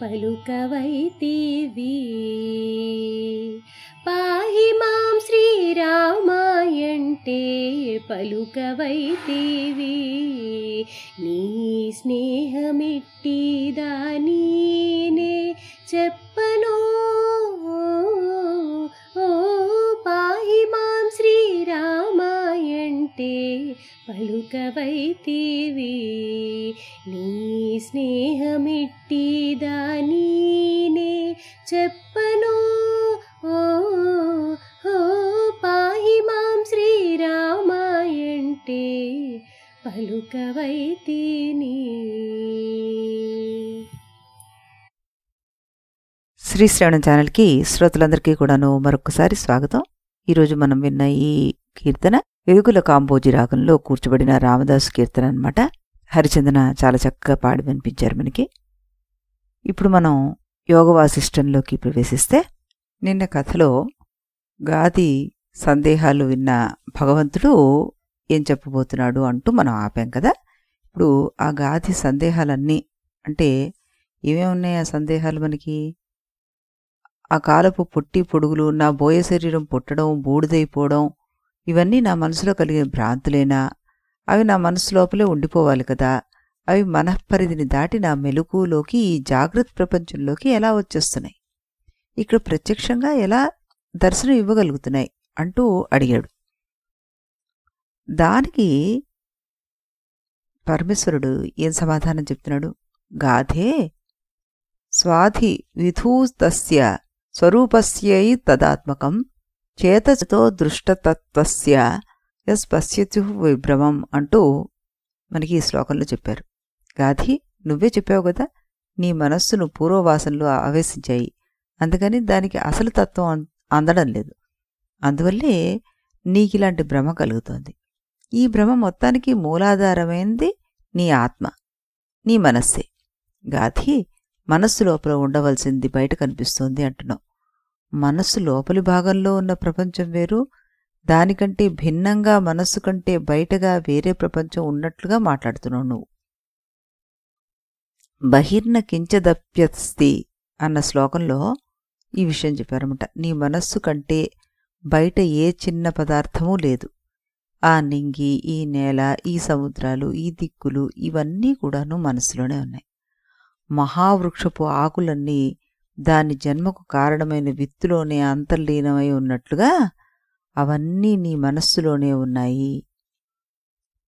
పలుకవైతివి. పాహి మాం శ్రీరామాయంటే పలుకవైతివి. నీ స్నేహమిట్టిదానీనే చెప్పను. పాహి మాం శ్రీరామాయంటే పలుకవైతివి. నీ స్నేహమిట్టిదానీనే చెప్పను. పాహి మాం శ్రీరామాయంటే పలుకవైతిని. శ్రీ శ్రవణం ఛానల్కి శ్రోతలందరికీ కూడాను మరొకసారి స్వాగతం. ఈరోజు మనం విన్న ఈ కీర్తన ఎదుగుల కాంబోజి రాగంలో కూర్చబడిన రామదాసు కీర్తన అన్నమాట. హరిచందన చాలా చక్కగా పాడి వినిపించారు మనకి. ఇప్పుడు మనం యోగ వాసిష్టంలోకి ప్రవేశిస్తే, నిన్న కథలో గాది సందేహాలు విన్న భగవంతుడు ఏం చెప్పబోతున్నాడు అంటూ మనం ఆపాం కదా. ఇప్పుడు ఆ గాది సందేహాలన్నీ, అంటే ఏమేమి ఉన్నాయి ఆ సందేహాలు మనకి? ఆ కాలపు పొట్టి పొడుగులు, నా బోయ శరీరం పుట్టడం, బూడిదైపోవడం, ఇవన్నీ నా మనసులో కలిగిన భ్రాంతులేనా? అవి నా మనసు లోపలే ఉండిపోవాలి కదా. అవి మనఃపరిధిని దాటి నా మెలకులోకి, ఈ జాగ్రత్త ప్రపంచంలోకి ఎలా వచ్చేస్తున్నాయి, ఇక్కడ ప్రత్యక్షంగా ఎలా దర్శనం ఇవ్వగలుగుతున్నాయి అంటూ అడిగాడు. దానికి పరమేశ్వరుడు ఏం సమాధానం చెప్తున్నాడు? గాధే స్వాధి విధూతస్య స్వరూపస్యై తదాత్మకం చేతతో దృష్టతత్వస్య యస్ పశ్యతు విభ్రమం అంటూ మనకి ఈ శ్లోకంలో చెప్పారు. గాధి, నువ్వే చెప్పావు కదా, నీ మనస్సును పూర్వవాసనలు ఆవేశించాయి, అందుకని దానికి అసలు తత్వం అందడం లేదు. అందువల్లే నీకిలాంటి భ్రమ కలుగుతోంది. ఈ భ్రమ మొత్తానికి మూలాధారమైంది నీ ఆత్మ, నీ మనస్సే. గాధి, మనస్సు లోపల ఉండవలసింది బయట కనిపిస్తోంది అంటున్నావు. మనస్సు లోపలి భాగంలో ఉన్న ప్రపంచం వేరు, దానికంటే భిన్నంగా మనస్సు కంటే బయటగా వేరే ప్రపంచం ఉన్నట్లుగా మాట్లాడుతున్నావు నువ్వు. బహిర్న కించదప్యస్తి అన్న శ్లోకంలో ఈ విషయం చెప్పారన్నమాట. నీ మనస్సు కంటే బయట ఏ చిన్న పదార్థమూ లేదు. ఆ నింగి, ఈ నేల, ఈ సముద్రాలు, ఈ దిక్కులు, ఇవన్నీ కూడాను మనసులోనే ఉన్నాయి. మహావృక్షపు ఆకులన్నీ దాని జన్మకు కారణమైన విత్తులోనే అంతర్లీనమై ఉన్నట్లుగా అవన్నీ నీ మనస్సులోనే ఉన్నాయి.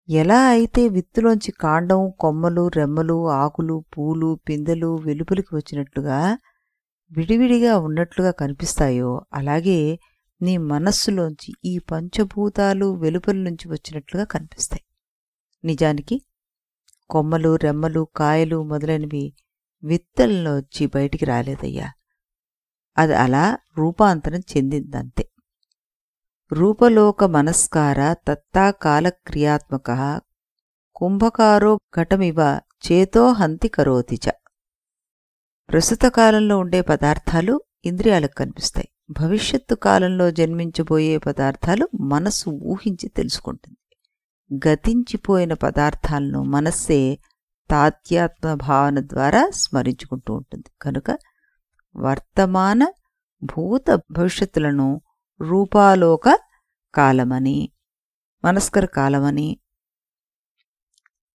ఎలా అయితే విత్తులోంచి కాండం, కొమ్మలు, రెమ్మలు, ఆకులు, పూలు, పిందెలు వెలుపలికి వచ్చినట్లుగా విడివిడిగా ఉన్నట్లుగా కనిపిస్తాయో, అలాగే నీ మనస్సులోంచి ఈ పంచభూతాలు వెలుపల నుంచి వచ్చినట్లుగా కనిపిస్తాయి. నిజానికి కొమ్మలు, రెమ్మలు, కాయలు మొదలైనవి విత్తల్లో వచ్చి బయటికి రాలేదయ్యా. అది అలా రూపాంతరం చెందిందంతే. రూపలోక మనస్కార తత్తా కాలక్రియాత్మక కుంభకారో ఘటమివ చేతో హంతి కరోతిచ. ప్రస్తుత కాలంలో ఉండే పదార్థాలు ఇంద్రియాలకు కనిపిస్తాయి. భవిష్యత్తు కాలంలో జన్మించబోయే పదార్థాలు మనస్సు ఊహించి తెలుసుకుంటుంది. గతించిపోయిన పదార్థాలను మనస్సే తాత్యాత్మ భావన ద్వారా స్మరించుకుంటూ ఉంటుంది. కనుక వర్తమాన భూత భవిష్యత్తులను రూపాలోక కాలమని, మనస్కర కాలమని,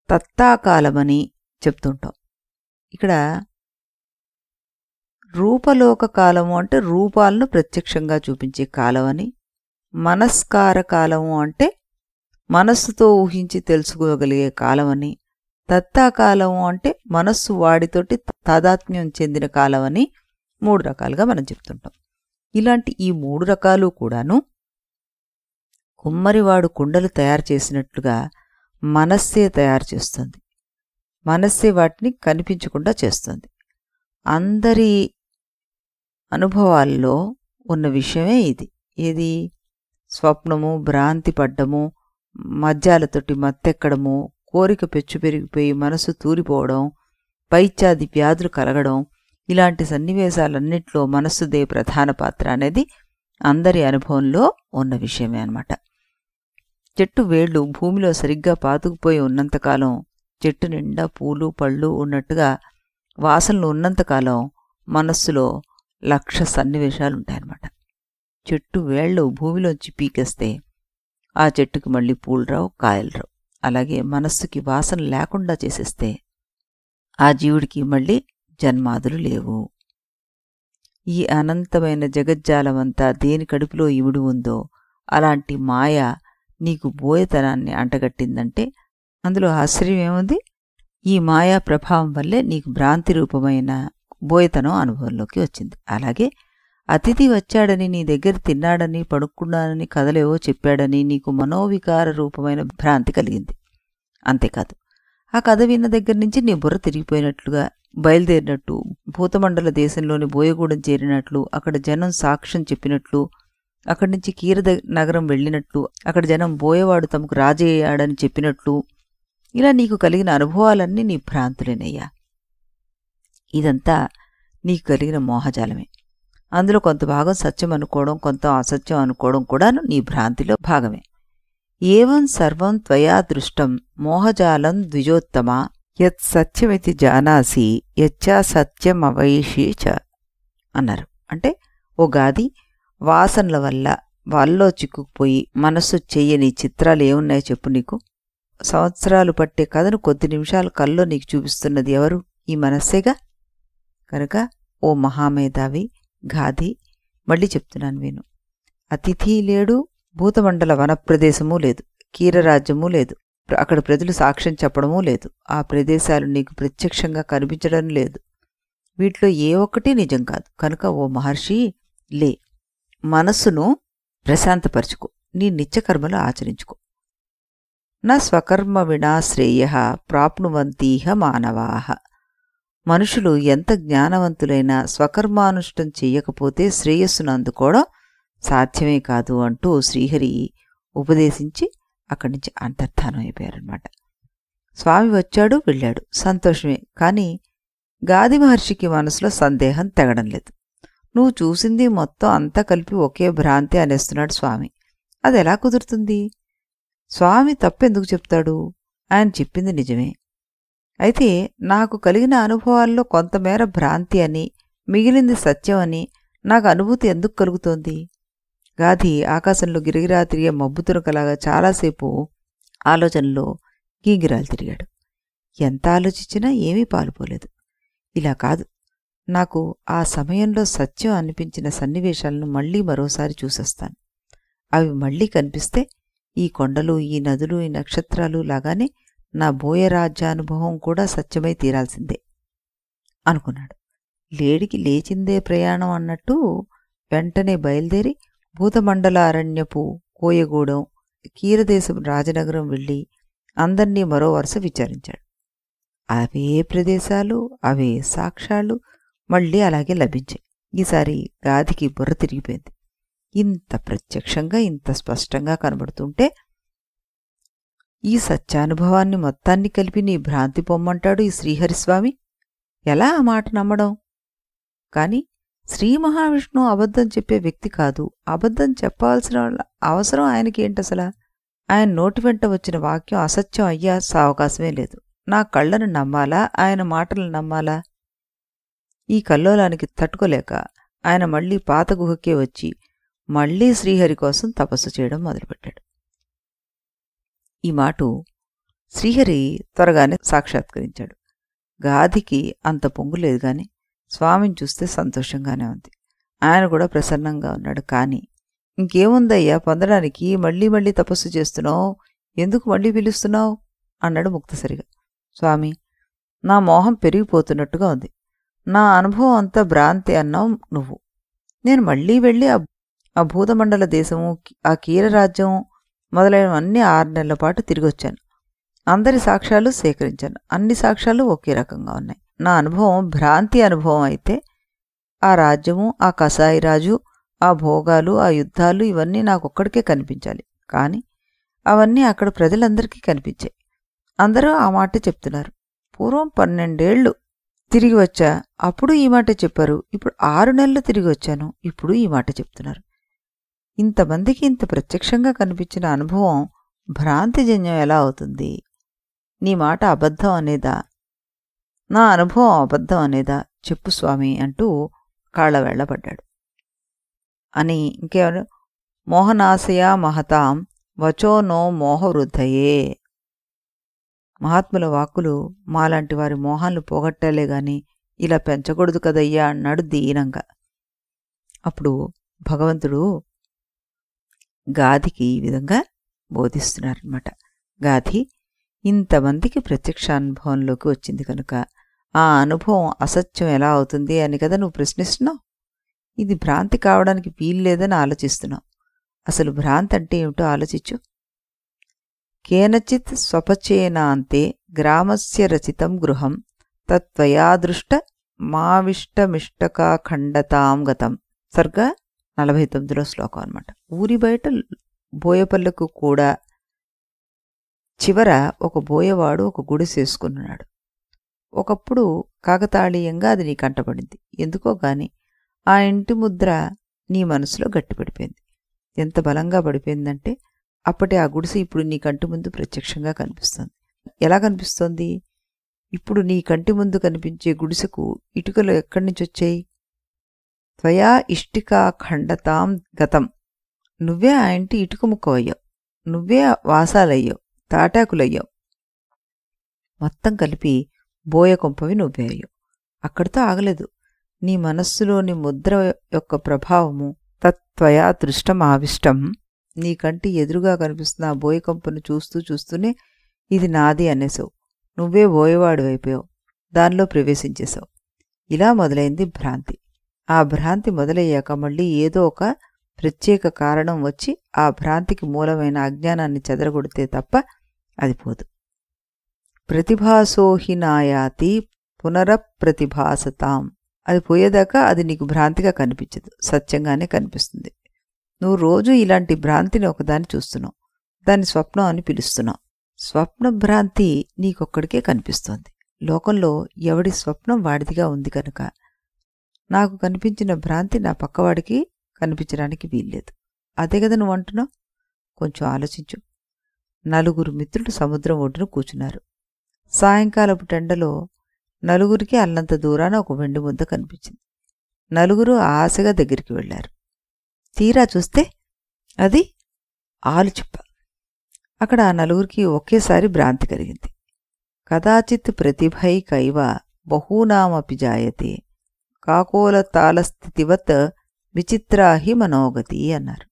తత్తాకాలమని చెప్తుంటాం. ఇక్కడ రూపలోక కాలము అంటే రూపాలను ప్రత్యక్షంగా చూపించే కాలమని, మనస్కార కాలము అంటే మనస్సుతో ఊహించి తెలుసుకోగలిగే కాలమని, తత్తాకాలము అంటే మనస్సు వాడితోటి తాదాత్మ్యం చెందిన కాలమని 3 రకాలుగా మనం చెప్తుంటాం. ఇలాంటి ఈ 3 రకాలు కూడాను కుమ్మరివాడు కుండలు తయారు చేసినట్లుగా మనస్సే తయారు చేస్తుంది. మనస్సే వాటిని కనిపించకుండా చేస్తుంది. అందరి అనుభవాల్లో ఉన్న విషయమే ఇది. ఏది? స్వప్నము, భ్రాంతి పడ్డము, మద్యాలతోటి మత్తెక్కడము, కోరిక పెచ్చు పెరిగిపోయి మనసు తూరిపోవడం, పైత్యాది వ్యాధులు కలగడం, ఇలాంటి సన్నివేశాలన్నిట్లో మనస్సుదే ప్రధాన పాత్ర అనేది అందరి అనుభవంలో ఉన్న విషయమే అన్నమాట. చెట్టు వేళ్ళు భూమిలో సరిగ్గా పాతుకుపోయి ఉన్నంతకాలం చెట్టు నిండా పూలు పళ్ళు ఉన్నట్టుగా వాసనలు ఉన్నంతకాలం మనస్సులో 1,00,000 సన్నివేశాలుంటాయన్నమాట. చెట్టు వేళ్ళు భూమిలోంచి పీకేస్తే ఆ చెట్టుకి మళ్ళీ పూలు రావు, కాయలు రావు. అలాగే మనస్సుకి వాసన లేకుండా చేసేస్తే ఆ జీవుడికి మళ్ళీ జన్మాదులు లేవు. ఈ అనంతమైన జగజ్జాలమంతా దేని కడుపులో ఇమిడి ఉందో అలాంటి మాయ నీకు బోయతనాన్ని అంటగట్టిందంటే అందులో ఆశ్చర్యం ఏముంది? ఈ మాయా ప్రభావం వల్లే నీకు భ్రాంతి రూపమైన బోయతనం అనుభవంలోకి వచ్చింది. అలాగే అతిథి వచ్చాడని, నీ దగ్గర తిన్నాడని, పడుకున్నాడని, కథలేవో చెప్పాడని నీకు మనోవికార రూపమైన భ్రాంతి కలిగింది. అంతేకాదు, ఆ కథ విన్న దగ్గర నుంచి నీ బుర్ర తిరిగిపోయినట్లుగా, బయలుదేరినట్టు, భూతమండల దేశంలోని బోయగూడెం చేరినట్లు, అక్కడ జనం సాక్ష్యం చెప్పినట్లు, అక్కడి నుంచి నగరం వెళ్ళినట్లు, అక్కడ జనం బోయవాడు తమకు రాజయ్యాడని చెప్పినట్లు, ఇలా నీకు కలిగిన అనుభవాలన్నీ నీ భ్రాంతులేనయ్యా. ఇదంతా నీకు కలిగిన మోహజాలమే. అందులో కొంత భాగం సత్యం అనుకోవడం, కొంత అసత్యం అనుకోవడం కూడాను నీ భ్రాంతిలో భాగమే. ఏవం సర్వం త్వయా దృష్టం మోహజాలం ద్విజోత్తమా యత్ సత్యమితి జానాసి యచ్చా సత్యమవైషి చ అన్నారు. అంటే ఓ గాది, వాసనల వల్ల వాళ్ళలో చిక్కుకుపోయి మనస్సు చెయ్యని చిత్రాలు ఏమున్నాయో చెప్పు. నీకు సంవత్సరాలు పట్టే కథను కొద్ది నిమిషాల కల్లో నీకు చూపిస్తున్నది ఎవరు? ఈ మనస్సేగా. కనుక ఓ మహామేధావి గాది, మళ్ళీ చెప్తున్నాను విను. అతిథి లేడు, భూతమండల వనప్రదేశమూ లేదు, కీరరాజ్యమూ లేదు, అక్కడ ప్రజలు సాక్ష్యం చెప్పడమూ లేదు, ఆ ప్రదేశాలు నీకు ప్రత్యక్షంగా కనిపించడం లేదు. వీటిలో ఏ ఒక్కటి నిజం కాదు. కనుక ఓ మహర్షి, లే, మనస్సును ప్రశాంతపరచుకో, నీ నిత్యకర్మలు ఆచరించుకో. నా స్వకర్మ వినా శ్రేయ ప్రాప్నువంతీహ మానవాహ. మనుషులు ఎంత జ్ఞానవంతులైనా స్వకర్మానుష్టం చెయ్యకపోతే శ్రేయస్సును అందుకోవడం సాధ్యమే కాదు అంటూ శ్రీహరి ఉపదేశించి అక్కడి నుంచి అంతర్ధానం అయిపోయారనమాట. స్వామి వచ్చాడు, వెళ్ళాడు, సంతోషమే. కానీ గాది మహర్షికి మనసులో సందేహం తెగడం లేదు. నువ్వు చూసింది మొత్తం అంతా కలిపి ఒకే భ్రాంతి అనేస్తున్నాడు స్వామి. అది ఎలా కుదురుతుంది? స్వామి తప్పెందుకు చెప్తాడు? ఆయన చెప్పింది నిజమే. అయితే నాకు కలిగిన అనుభవాల్లో కొంతమేర భ్రాంతి అని, మిగిలింది సత్యం అని నాకు అనుభూతి ఎందుకు కలుగుతోంది? గాది ఆకాశంలో గిరిగిరా తిరిగే మబ్బుతునకలాగా చాలాసేపు ఆలోచనలో గీగిరాలు తిరిగాడు. ఎంత ఆలోచించినా ఏమీ పాలుపోలేదు. ఇలా కాదు, నాకు ఆ సమయంలో సత్యం అనిపించిన సన్నివేశాలను మళ్లీ మరోసారి చూసొస్తాను. అవి మళ్లీ కనిపిస్తే ఈ కొండలు, ఈ నదులు, ఈ నక్షత్రాలు లాగానే నా బోయరాజ్యానుభవం కూడా సత్యమై తీరాల్సిందే అనుకున్నాడు. లేడికి లేచిందే ప్రయాణం అన్నట్టు వెంటనే బయలుదేరి భూతమండల అరణ్యపు కోయగూడెం, కీరదేశం రాజనగరం వెళ్ళి అందర్నీ మరో వరుస విచారించాడు. అవే ప్రదేశాలు, అవే సాక్ష్యాలు మళ్లీ అలాగే లభించాయి. ఈసారి గాదికి బుర్ర తిరిగిపోయింది. ఇంత ప్రత్యక్షంగా, ఇంత స్పష్టంగా కనబడుతుంటే ఈ సత్యానుభవాన్ని మొత్తాన్ని కలిపి నీ భ్రాంతి పొమ్మంటాడు ఈ శ్రీహరిస్వామి. ఎలా ఆ మాట నమ్మడం? కాని శ్రీ మహావిష్ణువు అబద్ధం చెప్పే వ్యక్తి కాదు. అబద్ధం చెప్పాల్సిన అవసరం ఆయనకి ఏంటసలా? ఆయన నోటి వెంట వచ్చిన వాక్యం అసత్యం అయ్యా సావకాశమే లేదు. నా కళ్ళను నమ్మాలా, ఆయన మాటలు నమ్మాలా? ఈ కల్లోలానికి తట్టుకోలేక ఆయన మళ్లీ పాత గుహకే వచ్చి మళ్లీ శ్రీహరి కోసం తపస్సు చేయడం మొదలుపెట్టాడు. ఈ మాట శ్రీహరి త్వరగానే సాక్షాత్కరించాడు. గాదికి అంత పొంగులేదు గాని స్వామిని చూస్తే సంతోషంగానే ఉంది. ఆయన కూడా ప్రసన్నంగా ఉన్నాడు. కానీ ఇంకేముందయ్యా పొందడానికి? మళ్లీ మళ్లీ తపస్సు చేస్తున్నావు, ఎందుకు మళ్లీ పిలుస్తున్నావు అన్నాడు ముక్తసరిగా. స్వామి, నా మోహం పెరిగిపోతున్నట్టుగా ఉంది. నా అనుభవం అంతా భ్రాంతి అన్నావు నువ్వు. నేను మళ్లీ వెళ్ళి ఆ భూతమండల దేశము, ఆ కీరరాజ్యం మొదలైనవన్నీ 6 నెలల పాటు తిరిగొచ్చాను. అందరి సాక్ష్యాలు సేకరించాను. అన్ని సాక్ష్యాలు ఒకే రకంగా ఉన్నాయి. నా అనుభవం భ్రాంతి అనుభవం అయితే ఆ రాజ్యము, ఆ కసాయిరాజు, ఆ భోగాలు, ఆ యుద్ధాలు ఇవన్నీ నాకొక్కడికే కనిపించాలి. కానీ అవన్నీ అక్కడ ప్రజలందరికీ కనిపించాయి. అందరూ ఆ మాట చెప్తున్నారు. పూర్వం 12 ఏళ్ళు తిరిగి వచ్చా, అప్పుడు ఈ మాట చెప్పారు. ఇప్పుడు 6 నెలలు తిరిగి వచ్చాను, ఇప్పుడు ఈ మాట చెప్తున్నారు. ఇంతమందికి ఇంత ప్రత్యక్షంగా కనిపించిన అనుభవం భ్రాంతిజన్యం ఎలా అవుతుంది? నీ మాట అబద్ధం అనేదా? నా అనుభవం అబద్ధం అనేదా? చెప్పు స్వామి అంటూ కాళ్ళ వెళ్ళబడ్డాడు. అని ఇంకేమన్నా, మోహనాశయ మహతాం వచో నో మోహవృద్ధయే. మహాత్ముల వాక్కులు మాలాంటి వారి మోహాలను పోగొట్టాలే గాని ఇలా పెంచకూడదు కదయ్యా అన్నాడు దీనంగా. అప్పుడు భగవంతుడు గాధికి ఈ విధంగా బోధిస్తున్నారనమాట. గాధి, ఇంతమందికి ప్రత్యక్ష అనుభవంలోకి వచ్చింది కనుక ఆ అనుభవం అసత్యం ఎలా అవుతుంది అని కదా నువ్వు ప్రశ్నిస్తున్నావు. ఇది భ్రాంతి కావడానికి వీల్లేదని ఆలోచిస్తున్నావు. అసలు భ్రాంతి అంటే ఏమిటో ఆలోచించు. కేనచిత్ స్వపచేనాంతే గ్రామస్య రచితం గృహం తత్వయాదృష్ట మావిష్టమిష్టకాఖండతాం గతం. సర్గ 49 శ్లోకం అనమాట. ఊరి బయట బోయపల్లకు కూడా చివర ఒక బోయవాడు ఒక గుడిసేసుకున్నాడు. ఒకప్పుడు కాకతాళీయంగా అది నీ కంటపడింది. ఎందుకో గాని ఆ ఇంటి ముద్ర నీ మనసులో గట్టిపడిపోయింది. ఎంత బలంగా పడిపోయిందంటే అప్పటి ఆ గుడిసె ఇప్పుడు నీ కంటి ముందు ప్రత్యక్షంగా కనిపిస్తుంది. ఎలా కనిపిస్తోంది? ఇప్పుడు నీ కంటి ముందు కనిపించే గుడిసెకు ఇటుకలు ఎక్కడి నుంచి వచ్చాయి? త్వయా ఇష్టికా ఖండతాం గతం. నువ్వే ఆ ఇంటి ఇటుక ముక్కవయ్యావు, నువ్వే వాసాలయ్యావు, తాటాకులయ్యావు, మొత్తం కలిపి బోయ కొంపవి నువ్వే అయ్యావు. అక్కడితో ఆగలేదు. నీ మనస్సులోని ముద్ర యొక్క ప్రభావము తత్వయా దృష్టం ఆవిష్టం. నీ కంటి ఎదురుగా కనిపిస్తున్న ఆ బోయకంపను చూస్తూనే ఇది నాది అనేసావు. నువ్వే బోయవాడు అయిపోయావు, దానిలో ప్రవేశించేశావు. ఇలా మొదలైంది భ్రాంతి. ఆ భ్రాంతి మొదలయ్యాక మళ్ళీ ఏదో ఒక ప్రత్యేక కారణం వచ్చి ఆ భ్రాంతికి మూలమైన అజ్ఞానాన్ని చెదరగొడితే తప్ప అది పోదు. ప్రతిభాసోహినాయాతి పునరప్రతిభాసతాం. అది పోయేదాకా అది నీకు భ్రాంతిగా కనిపించదు, సత్యంగానే కనిపిస్తుంది. నువ్వు రోజు ఇలాంటి భ్రాంతిని ఒకదాన్ని చూస్తున్నావు, దాన్ని స్వప్నం అని పిలుస్తున్నావు. స్వప్న భ్రాంతి నీకొక్కడికే కనిపిస్తోంది. లోకంలో ఎవడి స్వప్నం వాడిదిగా ఉంది కనుక నాకు కనిపించిన భ్రాంతి నా పక్కవాడికి కనిపించడానికి వీల్లేదు. అదే కదా నువ్వు అంటున్నావు. కొంచెం ఆలోచించు. 4 మిత్రులు సముద్రం ఒడ్డున కూర్చున్నారు. సాయంకాలపు టెండలో నలుగురికి అల్లంత దూరాన ఒక వెండి ముద్ద కనిపించింది. నలుగురు ఆశగా దగ్గరికి వెళ్లారు. తీరా చూస్తే అది ఆలుచిప్ప. అక్కడ ఆ నలుగురికి ఒకేసారి భ్రాంతి కలిగింది. కదాచిత్ ప్రతిభైకైవ బహూనామపి జాయతే కాకోలతాళస్థితివత్ విచిత్రాహి మనోగతి అన్నారు.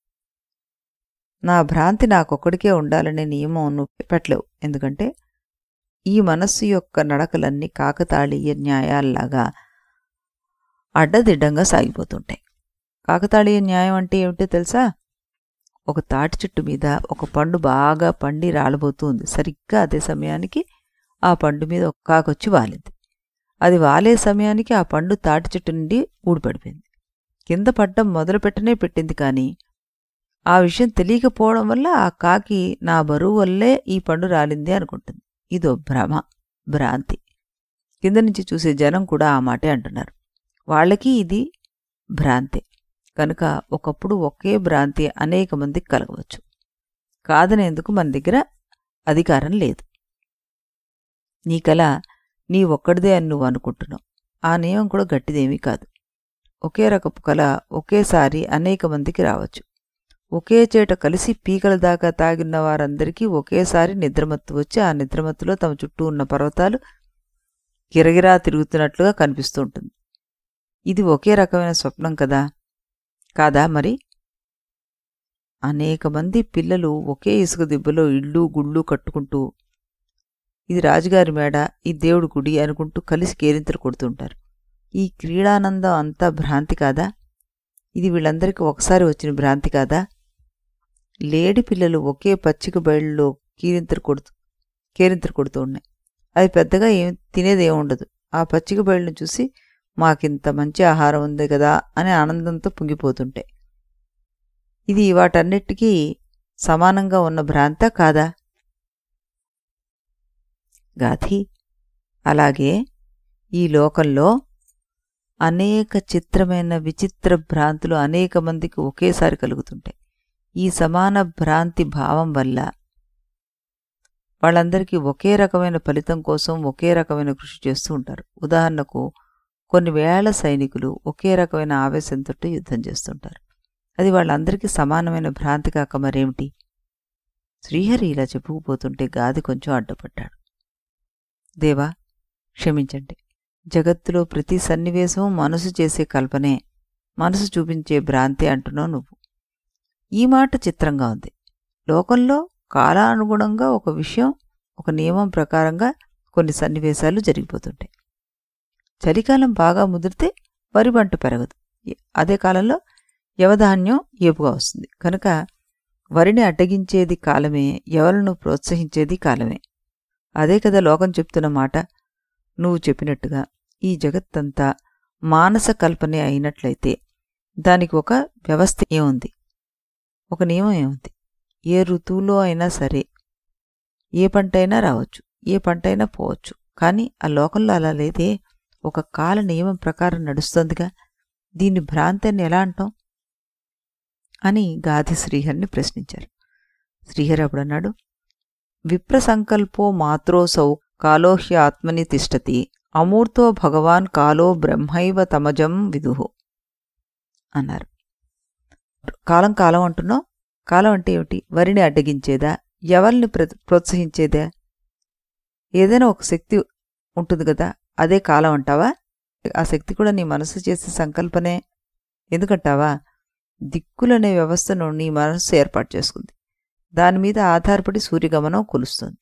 నా భ్రాంతి నాకొక్కడికే ఉండాలనే నియమం నువ్వు పెట్టలేవు. ఎందుకంటే ఈ మనస్సు యొక్క నడకలన్నీ కాకతాళీయ న్యాయాల్లాగా అడ్డదిడ్డంగా సాగిపోతుంటాయి. కాకతాళీయ న్యాయం అంటే ఏమిటో తెలుసా? ఒక తాటి చెట్టు మీద ఒక పండు బాగా పండి రాలబోతుంది. సరిగ్గా అదే సమయానికి ఆ పండు మీద ఒక కాకొచ్చి వాలింది. అది వాలే సమయానికి ఆ పండు తాటి చెట్టు నుండి ఊడిపడిపోయింది. కింద పడ్డం మొదలుపెట్టనే పెట్టింది. కానీ ఆ విషయం తెలియకపోవడం వల్ల ఆ కాకి నా బరువు వల్లే ఈ పండు రాలింది అనుకుంటుంది. ఇదో భ్రమ, భ్రాంతి. కింద నుంచి చూసే జనం కూడా ఆ మాటే అంటున్నారు. వాళ్ళకి ఇది భ్రాంతి కనుక ఒకప్పుడు ఒకే భ్రాంతి అనేక మందికి కలగవచ్చు. కాదనేందుకు మన దగ్గర అధికారం లేదు. నీ కల నీ ఒక్కడిదే అని నువ్వు అనుకుంటున్నావు. ఆ నియమం కూడా గట్టిదేమీ కాదు. ఒకే రకపు కల ఒకేసారి అనేక మందికి రావచ్చు. ఒకే చేట కలిసి పీకల దాకా తాగిన వారందరికీ ఒకేసారి నిద్రమత్తు వచ్చి ఆ నిద్రమత్తులో తమ చుట్టూ ఉన్న పర్వతాలు గిరగిరా తిరుగుతున్నట్లుగా కనిపిస్తూ ఉంటుంది. ఇది ఒకే రకమైన స్వప్నం కదా? కాదా మరి? అనేక మంది పిల్లలు ఒకే ఇసుక దిబ్బలో ఇళ్ళు గుళ్ళు కట్టుకుంటూ ఇది రాజుగారి మేడ, ఈ దేవుడి గుడి అనుకుంటూ కలిసి కేరింతలు కొడుతుంటారు. ఈ క్రీడానందం అంతా భ్రాంతి కాదా? ఇది వీళ్ళందరికీ ఒకసారి వచ్చిన భ్రాంతి కాదా? లేడి పిల్లలు ఒకే పచ్చిక బయళ్ళలో కేరింతలు కొడుతూ ఉన్నాయి. అది పెద్దగా తినేదేముండదు. ఆ పచ్చిక బయళ్ళను చూసి మాకింత మంచి ఆహారం ఉంది కదా అని ఆనందంతో పొంగిపోతుంటాయి. ఇది వాటన్నిటికీ సమానంగా ఉన్న భ్రాంతా కాదా? గాథి, అలాగే ఈ లోకంలో అనేక చిత్రమైన విచిత్ర భ్రాంతులు అనేక మందికి ఒకేసారి కలుగుతుంటాయి. ఈ సమాన భ్రాంతి భావం వల్ల వాళ్ళందరికీ ఒకే రకమైన ఫలితం కోసం ఒకే రకమైన కృషి చేస్తూ ఉంటారు. ఉదాహరణకు కొన్ని వేల సైనికులు ఒకే రకమైన ఆవేశంతో యుద్ధం చేస్తుంటారు. అది వాళ్ళందరికీ సమానమైన భ్రాంతి కాక మరేమిటి? శ్రీహరి ఇలా చెప్పుకుపోతుంటే గాది కొంచెం అడ్డుపడ్డాడు. దేవా, క్షమించండి. జగత్తులో ప్రతి సన్నివేశం మనసు చేసే కల్పనే, మనసు చూపించే భ్రాంతి అంటున్నావు నువ్వు. ఈ మాట చిత్రంగా ఉంది. లోకంలో కాలానుగుణంగా ఒక విషయం, ఒక నియమం ప్రకారంగా కొన్ని సన్నివేశాలు జరిగిపోతుంటాయి. చలికాలం బాగా ముదిరితే వరి పంట పెరగదు. అదే కాలంలో యవధాన్యం ఏపుగా వస్తుంది. కనుక వరిని అడ్డగించేది కాలమే, ఎవలను ప్రోత్సహించేది కాలమే. అదే కదా లోకం చెప్తున్న మాట. నువ్వు చెప్పినట్టుగా ఈ జగత్తంతా మానస కల్పనే అయినట్లయితే దానికి ఒక వ్యవస్థ ఏముంది, ఒక నియమం ఏముంది? ఏ ఋతువులో అయినా సరే ఏ పంట అయినా రావచ్చు, ఏ పంట అయినా పోవచ్చు. కానీ ఆ లోకంలో అలా లేదే, ఒక కాల నియమం ప్రకారం నడుస్తుందిగా. దీన్ని భ్రాంతి అని ఎలా అంటాం అని గాది శ్రీహరిని ప్రశ్నించారు. శ్రీహరి అప్పుడన్నాడు, విప్రసంకల్పో మాత్రోసౌ కాలోహ్య ఆత్మని తిష్టతి అమూర్తో భగవాన్ కాలో బ్రహ్మైవ తమజం విదుహు అన్నారు. కాలం కాలం అంటున్నావు. కాలం అంటే ఏమిటి? వరిని అడ్డగించేదా, ఎవరిని ప్రోత్సహించేదా? ఏదైనా ఒక శక్తి ఉంటుంది కదా, అదే కాలం అంటావా? ఆ శక్తి కూడా నీ మనసు చేసే సంకల్పనే. ఎందుకంటావా? దిక్కులనే వ్యవస్థను నీ మనస్సు ఏర్పాటు చేసుకుంది. దానిమీద ఆధారపడి సూర్యగమనం కొలుస్తుంది.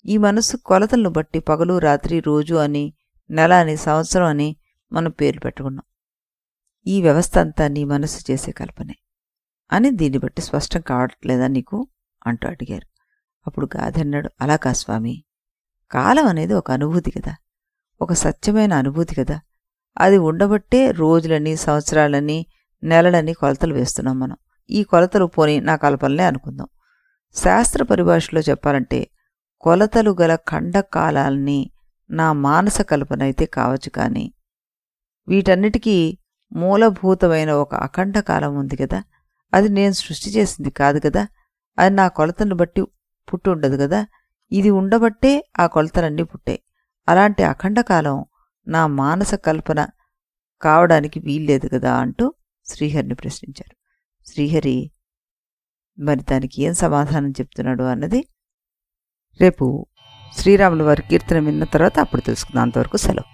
ఈ మనస్సు కొలతలను బట్టి పగలు రాత్రి, రోజు అని, నెల అని, సంవత్సరం అని మనం పేర్లు పెట్టుకున్నాం. ఈ వ్యవస్థ అంతా నీ మనస్సు చేసే కల్పనే అని దీన్ని బట్టి స్పష్టం కావట్లేదా నీకు అంటూ అడిగారు. అప్పుడు గాది అన్నాడు, అలా కా స్వామి, కాలం అనేది ఒక అనుభూతి కదా, ఒక సత్యమైన అనుభూతి కదా. అది ఉండబట్టే రోజులని, సంవత్సరాలని, నెలలని కొలతలు వేస్తున్నాం మనం. ఈ కొలతలు పోని నా కల్పనలే అనుకుందాం. శాస్త్ర పరిభాషలో చెప్పాలంటే కొలతలు గల ఖండకాలాల్ని నా మానస కల్పన అయితే కావచ్చు. కానీ వీటన్నిటికీ మూలభూతమైన ఒక అఖండ కాలం ఉంది కదా, అది నేను సృష్టి చేసింది కాదు కదా. అది నా కొలతను బట్టి పుట్టి ఉండదు కదా. ఇది ఉండబట్టే ఆ కొలతలన్నీ పుట్టాయి. అలాంటి అఖండ కాలం నా మానస కల్పన కావడానికి వీల్లేదు కదా అంటూ శ్రీహరిని ప్రశ్నించారు. శ్రీహరి మరి దానికి ఏం సమాధానం చెప్తున్నాడు అన్నది రేపు శ్రీరాముల వారి కీర్తన విన్న తర్వాత అప్పుడు తెలుసుకుందాం. అంతవరకు సెలవు.